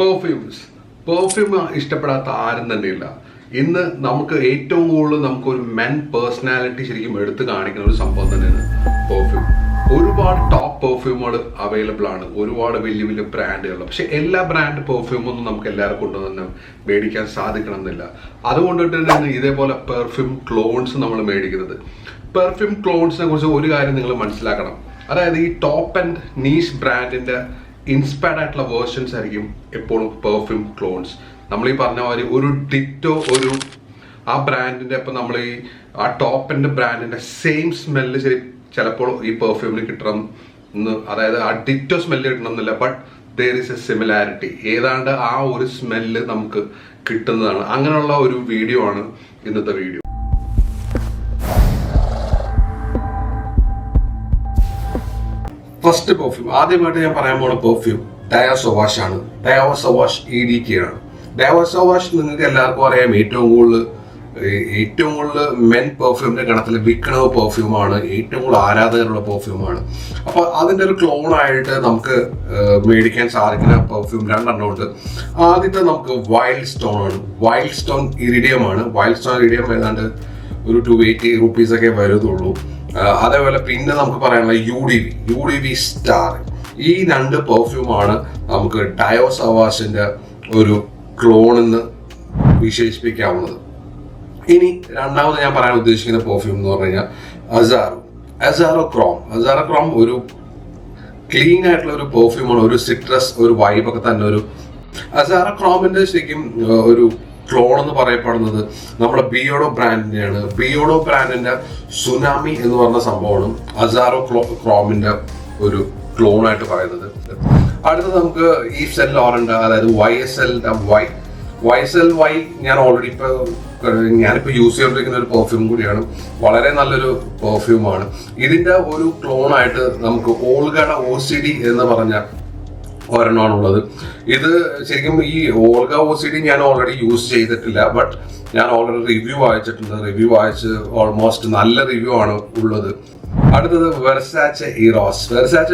Perfume ഇഷ്ടപ്പെടാത്ത ആരും തന്നെയില്ല. ഇന്ന് നമുക്ക് ഏറ്റവും കൂടുതൽ നമുക്കൊരു മെൻ പേഴ്സണാലിറ്റി ശരിക്കും എടുത്തു കാണിക്കുന്ന ഒരു സംഭവം തന്നെയാണ് പെർഫ്യൂം. ഒരുപാട് ടോപ്പ് പെർഫ്യൂമുകൾ അവൈലബിൾ ആണ്, ഒരുപാട് വലിയ വലിയ ബ്രാൻഡുകൾ. പക്ഷെ എല്ലാ ബ്രാൻഡ് പെർഫ്യൂമൊന്നും നമുക്ക് എല്ലാവരും കൊണ്ട് തന്നെ മേടിക്കാൻ സാധിക്കണം എന്നില്ല. അതുകൊണ്ടിട്ട് തന്നെയാണ് ഇതേപോലെ പെർഫ്യൂം ക്ലോൺസ് നമ്മൾ മേടിക്കുന്നത്. പെർഫ്യൂം ക്ലോൺസിനെ കുറിച്ച് ഒരു കാര്യം നിങ്ങൾ മനസ്സിലാക്കണം. അതായത് ഈ ടോപ്പ് ആൻഡ് നീഷ് ബ്രാൻഡിന്റെ ഇൻസ്പയർഡ് ആയിട്ടുള്ള വേർഷൻസ് ആയിരിക്കും എപ്പോഴും പെർഫ്യൂം ക്ലോൺസ്. നമ്മൾ ഈ പറഞ്ഞ മാതിരി ഒരു ഡിറ്റോ ആ ബ്രാൻഡിന്റെ ഇപ്പം നമ്മൾ ആ ടോപ്പ് ആൻഡ് ബ്രാൻഡിന്റെ സെയിം സ്മെല്ല് ശരി ചിലപ്പോൾ ഈ പെർഫ്യൂമിന് കിട്ടണം എന്ന്, അതായത് ആ ഡിറ്റോ സ്മെല്ല് കിട്ടണമെന്നില്ല, but there is A similarity. ഏതാണ്ട് ആ ഒരു സ്മെല്ല് നമുക്ക് കിട്ടുന്നതാണ്. അങ്ങനെയുള്ള ഒരു വീഡിയോ ആണ് ഇന്നത്തെ വീഡിയോ. ഫസ്റ്റ് പെർഫ്യൂം, ആദ്യമായിട്ട് ഞാൻ പറയാൻ പോകുന്ന പെർഫ്യൂം ഡയോ സവാഷ് ആണ്. ഡയോ സവാഷ് EDT ആണ്. ഡയോ സവാഷ് നിങ്ങൾക്ക് എല്ലാവർക്കും അറിയാം, ഏറ്റവും കൂടുതൽ മെൻ പെർഫ്യൂമിന്റെ ഗണത്തിൽ വിൽക്കുന്ന പെർഫ്യൂമാണ്, ഏറ്റവും കൂടുതൽ ആരാധകരുള്ള പെർഫ്യൂമാണ്. അപ്പോൾ അതിൻ്റെ ഒരു ക്ലോണായിട്ട് നമുക്ക് മേടിക്കാൻ സാധിക്കുന്ന പെർഫ്യൂം രണ്ടെണ്ണം ഉണ്ട്. ആദ്യത്തെ നമുക്ക് വൈൽഡ് സ്റ്റോൺ ആണ്. വൈൽഡ് സ്റ്റോൺ ഇറിഡിയം ആണ്. വൈൽഡ് സ്റ്റോൺ ഇറിഡിയം ഏതാണ്ട് ഒരു 280 rupees ഒക്കെ വരുന്നുള്ളൂ. അതേപോലെ പിന്നെ നമുക്ക് പറയാനുള്ള UDV സ്റ്റാർ. ഈ രണ്ട് പെർഫ്യൂമാണ് നമുക്ക് ഡയോ സവാഷിന്റെ ഒരു ക്ലോൺ എന്ന് വിശേഷിപ്പിക്കാവുന്നത്. ഇനി രണ്ടാമത് ഞാൻ പറയാൻ ഉദ്ദേശിക്കുന്ന പെർഫ്യൂം എന്ന് പറഞ്ഞു കഴിഞ്ഞാൽ അസാറോ ക്രോം. ഒരു ക്ലീൻ ആയിട്ടുള്ള ഒരു പെർഫ്യൂമാണ്, ഒരു സിട്രസ് ഒരു വൈബൊക്കെ തന്നെ. ഒരു അസാറോ ക്രോമിന്റെ ശരിക്കും ഒരു ക്ലോൺ എന്ന് പറയപ്പെടുന്നത് നമ്മുടെ ബിയോഡോ ബ്രാൻഡിന്റെയാണ്. ബിയോഡോ ബ്രാൻഡിന്റെ സുനാമി എന്ന് പറഞ്ഞ സംഭവമാണ് അസാറോ ക്രോമിന്റെ ഒരു ക്ലോൺ ആയിട്ട് പറയുന്നത്. അടുത്തത് നമുക്ക് ഈവ് സെന്റ് ലോറന്റ്, അതായത് YSL ഞാനിപ്പോ യൂസ് ചെയ്തുകൊണ്ടിരിക്കുന്ന ഒരു പെർഫ്യൂം കൂടിയാണ്. വളരെ നല്ലൊരു പെർഫ്യൂമാണ്. ഇതിന്റെ ഒരു ക്ലോൺ ആയിട്ട് നമുക്ക് ഓൾഗയുടെ OCD എന്ന് പറഞ്ഞ ഒരെണ്ണമാണുള്ളത്. ഇത് ശരിക്കും ഈ ഓൾഗ OCD ഞാൻ ഓൾറെഡി യൂസ് ചെയ്തിട്ടില്ല, ബട്ട് ഞാൻ ഓൾറെഡി റിവ്യൂ വായിച്ച് ഓൾമോസ്റ്റ് നല്ല റിവ്യൂ ആണ് ഉള്ളത്. അടുത്തത് വെർസാച്ചെ ഇറോസ്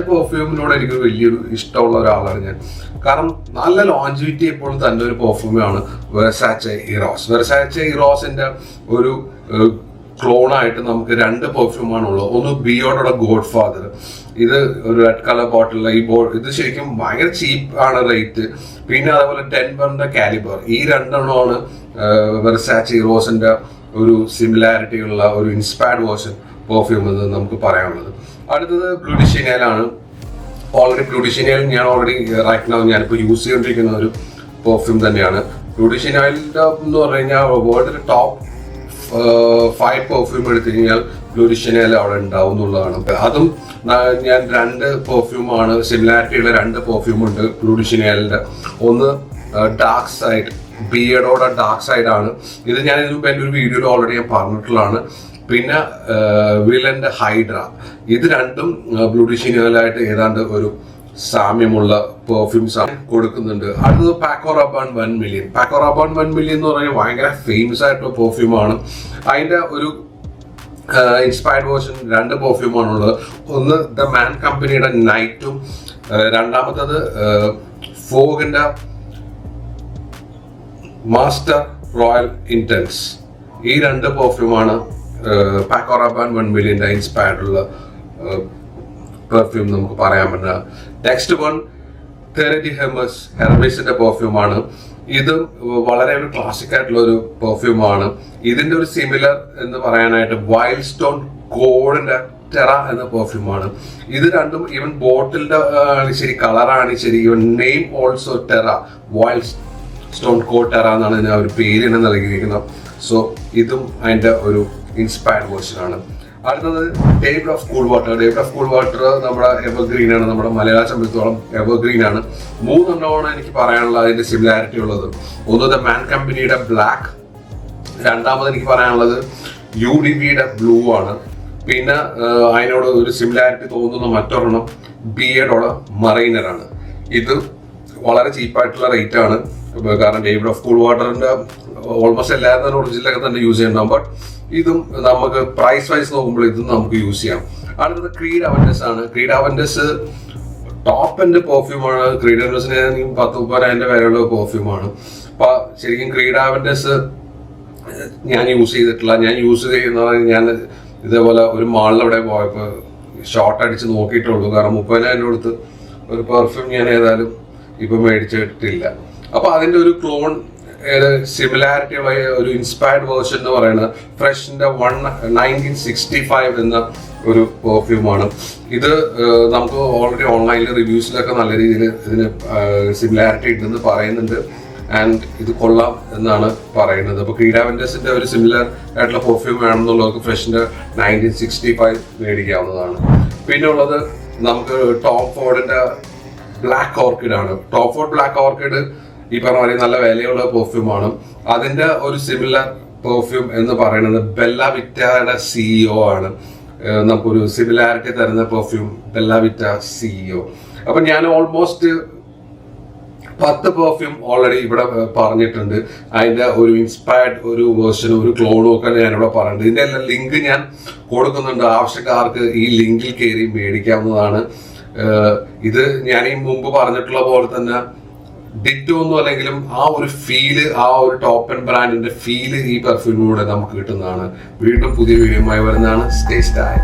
പെർഫ്യൂമിനോട് എനിക്ക് വലിയൊരു ഇഷ്ടമുള്ള ഒരാളാണ് ഞാൻ. കാരണം നല്ല ലോഞ്ചിവിറ്റി എപ്പോഴും തന്നെ ഒരു പെർഫ്യൂമാണ് വെർസാച്ചെ ഇറോസിന്റെ ഒരു ക്ലോണായിട്ട് നമുക്ക് രണ്ട് പെർഫ്യൂമാണുള്ളത്. ഒന്ന് ബിയോഡോടെ ഗോഡ് ഫാദർ. ഇത് ഒരു റെഡ് കളർ ബോട്ടിലുള്ള ഇത് ശരിക്കും ഭയങ്കര ചീപ്പ് ആണ് റേറ്റ്. പിന്നെ അതേപോലെ ടെൻബറിന്റെ കാലിബർ. ഈ രണ്ടെണ്ണമാണ് വെർസാച്ചെ ഇറോസിന്റെ ഒരു സിമിലാരിറ്റി ഉള്ള ഒരു ഇൻസ്പയർഡ് വേർഷൻ പെർഫ്യൂം എന്ന് നമുക്ക് പറയാനുള്ളത്. അടുത്തത് ബ്ലൂഡിഷിനേലാണ്. ബ്ലൂഡിഷിനേൽ ഞാനിപ്പോൾ യൂസ് ചെയ്തുകൊണ്ടിരിക്കുന്ന ഒരു പെർഫ്യൂം തന്നെയാണ്. ബ്ലൂഡിഷിനേലിന്റെ എന്ന് പറഞ്ഞു കഴിഞ്ഞാൽ വേൾഡിലെ ടോപ്പ് 5 പെർഫ്യൂം എടുത്തു കഴിഞ്ഞാൽ ബ്ലൂഡിഷിനേൽ അവിടെ ഉണ്ടാവും എന്നുള്ളതാണ്. അതും ഞാൻ രണ്ട് പെർഫ്യൂമാണ്, സിമിലാരിറ്റിയുള്ള രണ്ട് പെർഫ്യൂം ഉണ്ട് ബ്ലൂഡിഷിനേലിന്റെ. ഒന്ന് ഡാർക്ക് സൈഡ്, ബിയർഡോടെ ഡാർക്ക് സൈഡ് ആണ്. ഇത് ഞാൻ ഇതിന് മുമ്പ് എൻ്റെ ഒരു വീഡിയോയിൽ ഓൾറെഡി ഞാൻ പറഞ്ഞിട്ടുള്ളതാണ്. പിന്നെ വിലന്റെ ഹൈഡ്ര. ഇത് രണ്ടും ബ്ലൂഡിഷിനേലായിട്ട് ഏതാണ്ട് ഒരു സാമ്യമുള്ള പെർഫ്യൂംസ് ആണ് കൊടുക്കുന്നുണ്ട്. അടുത്തത് പാക്കോ റാബാൻ 1 million. പാക്കോ റാബാൻ 1 million എന്ന് പറഞ്ഞാൽ ഭയങ്കര ഫേമസ് ആയിട്ടുള്ള പെർഫ്യൂമാണ്. അതിന്റെ ഒരു ഇൻസ്പയർഡ് വേർഷൻ രണ്ട് പെർഫ്യൂമാണുള്ളത്. ഒന്ന് ദ മാൻ കമ്പനിയുടെ നൈറ്റും, രണ്ടാമത്തത് ഫോഗിന്റെ മാസ്റ്റർ റോയൽ ഇന്റൻസ്. ഈ രണ്ട് പെർഫ്യൂമാണ് പാക്കോ റാബാൻ 1 million ഇൻസ്പയർഡ് ഉള്ള പെർഫ്യൂം നമുക്ക് പറയാൻ പറ്റുന്ന. നെക്സ്റ്റ് വൺ തെററ്റി ഹെർമസിന്റെ പെർഫ്യൂമാണ്. ഇത് വളരെ ഒരു ക്ലാസിക് ആയിട്ടുള്ള ഒരു പെർഫ്യൂമാണ്. ഇതിന്റെ ഒരു സിമിലർ എന്ന് പറയാനായിട്ട് വൈൽഡ് സ്റ്റോൺ ഗോൾഡിന്റെ ടെറ എന്ന പെർഫ്യൂമാണ്. ഇത് രണ്ടും ഈവൻ ബോട്ടിലിന്റെ ശരി, കളറാണ് ശരി, even name also Terra, wild stone gold Terra എന്നാണ് ഇതിന് ഒരു പേരിന് നൽകിയിരിക്കുന്നത്. സോ ഇതും അതിന്റെ ഒരു ഇൻസ്പയർഡ് വേർഷൻ ആണ്. അടുത്തത് ഡേവിഡ് ഓഫ് കൂൾ വാട്ടർ നമ്മുടെ എവർഗ്രീൻ ആണ്, നമ്മുടെ മലയാള സംബന്ധിച്ചോളം എവർഗ്രീൻ ആണ്. മൂന്നെണ്ണമാണ് എനിക്ക് പറയാനുള്ള അതിന്റെ സിമിലാരിറ്റി ഉള്ളത്. ഒന്ന് ദ മാൻ കമ്പനിയുടെ ബ്ലാക്ക്, രണ്ടാമത് എനിക്ക് പറയാനുള്ളത് UDVയുടെ ബ്ലൂ ആണ്. പിന്നെ അതിനോട് ഒരു സിമിലാരിറ്റി തോന്നുന്ന മറ്റൊരെണ്ണം ബിയർഡോടെ മറൈനർ ആണ്. ഇത് വളരെ ചീപ്പായിട്ടുള്ള റേറ്റ് ആണ്. കാരണം ഡേവിഡ് ഓഫ് കൂൾ വാട്ടറിന്റെ ഓൾമോസ്റ്റ് എല്ലാവരും തന്നെ ഒറിജിനലൊക്കെ തന്നെ യൂസ് ചെയ്യുന്നുണ്ടാവും. ബട്ട് ഇതും നമുക്ക് പ്രൈസ് വൈസ് നോക്കുമ്പോൾ ഇതും നമുക്ക് യൂസ് ചെയ്യാം. അടുത്തത് ക്രീഡ് അവൻഡസ് ആണ്. ക്രീഡ് അവൻഡസ് ടോപ്പ് എൻഡ് പെർഫ്യൂമാണ്. ക്രീഡ് അവൻഡേഴ്സിന് 10-30,000 വരെയുള്ള പെർഫ്യൂമാണ്. അപ്പൊ ശരിക്കും ക്രീഡ് അവൻഡേഴ്സ് ഞാൻ യൂസ് ചെയ്തിട്ടില്ല. ഞാൻ യൂസ് ചെയ്യുന്നത് ഞാൻ ഇതേപോലെ ഒരു മാളിൽ അവിടെ പോയപ്പോൾ ഷോർട്ട് അടിച്ച് നോക്കിയിട്ടുള്ളൂ. കാരണം 30,000 കൊടുത്ത് ഒരു പെർഫ്യൂം ഞാൻ ഏതായാലും ഇപ്പൊ മേടിച്ചിട്ടില്ല. അപ്പൊ അതിന്റെ ഒരു ക്ലോൺ സിമിലാരിറ്റി ഒരു ഇൻസ്പയർഡ് വേർഷൻ എന്ന് പറയുന്നത് ഫ്രഷിന്റെ 1965 എന്ന ഒരു പെർഫ്യൂമാണ്. ഇത് നമുക്ക് ഓൾറെഡി ഓൺലൈനിൽ റിവ്യൂസിലൊക്കെ നല്ല രീതിയിൽ ഇതിന് സിമിലാരിറ്റി ഉണ്ടെന്ന് പറയുന്നുണ്ട്. ആൻഡ് ഇത് കൊള്ളാം എന്നാണ് പറയുന്നത്. അപ്പോൾ ക്രീഡ് അവൻഡേഴ്സിന്റെ ഒരു സിമിലർ ആയിട്ടുള്ള പെർഫ്യൂം വേണമെന്നുള്ളവർക്ക് ഫ്രഷിന്റെ 1965 മേടിക്കാവുന്നതാണ്. പിന്നെ ഉള്ളത് നമുക്ക് ടോം ഫോർഡിന്റെ ബ്ലാക്ക് ഓർക്കിഡ് ആണ്. ടോം ഫോർഡ് ബ്ലാക്ക് ഓർക്കിഡ് ഈ പറഞ്ഞ പോലെ നല്ല വിലയുള്ള പെർഫ്യൂമാണ്. അതിന്റെ ഒരു സിമിലർ പെർഫ്യൂം എന്ന് പറയുന്നത് ബെല്ല വിറ്റയുടെ CEO ആണ്. നമുക്കൊരു സിമിലാരിറ്റി തരുന്ന പെർഫ്യൂം ബെല്ല വിറ്റ CEO. അപ്പൊ ഞാൻ ഓൾമോസ്റ്റ് 10 പെർഫ്യൂം ഓൾറെഡി ഇവിടെ പറഞ്ഞിട്ടുണ്ട്. അതിന്റെ ഒരു ഇൻസ്പയർഡ് ഒരു വേർഷനും ഒരു ക്ലോണും ഒക്കെ ഞാനിവിടെ പറഞ്ഞിട്ടുണ്ട്. ഇതിന്റെ എല്ലാം ലിങ്ക് ഞാൻ കൊടുക്കുന്നുണ്ട്. ആവശ്യക്കാർക്ക് ഈ ലിങ്കിൽ കയറി മേടിക്കാവുന്നതാണ്. ഇത് ഞാൻ ഈ മുമ്പ് പറഞ്ഞിട്ടുള്ള പോലെ തന്നെ ഡിറ്റോ ഒന്നും അല്ലെങ്കിലും ആ ഒരു ഫീല്, ആ ഒരു ടോപ്പ് ആൻഡ് ബ്രാൻഡിന്റെ ഫീല് ഈ പെർഫ്യൂമിലൂടെ നമുക്ക് കിട്ടുന്നതാണ്. വീണ്ടും പുതിയ വീഡിയോയുമായി വരുന്നതാണ്. Stay style.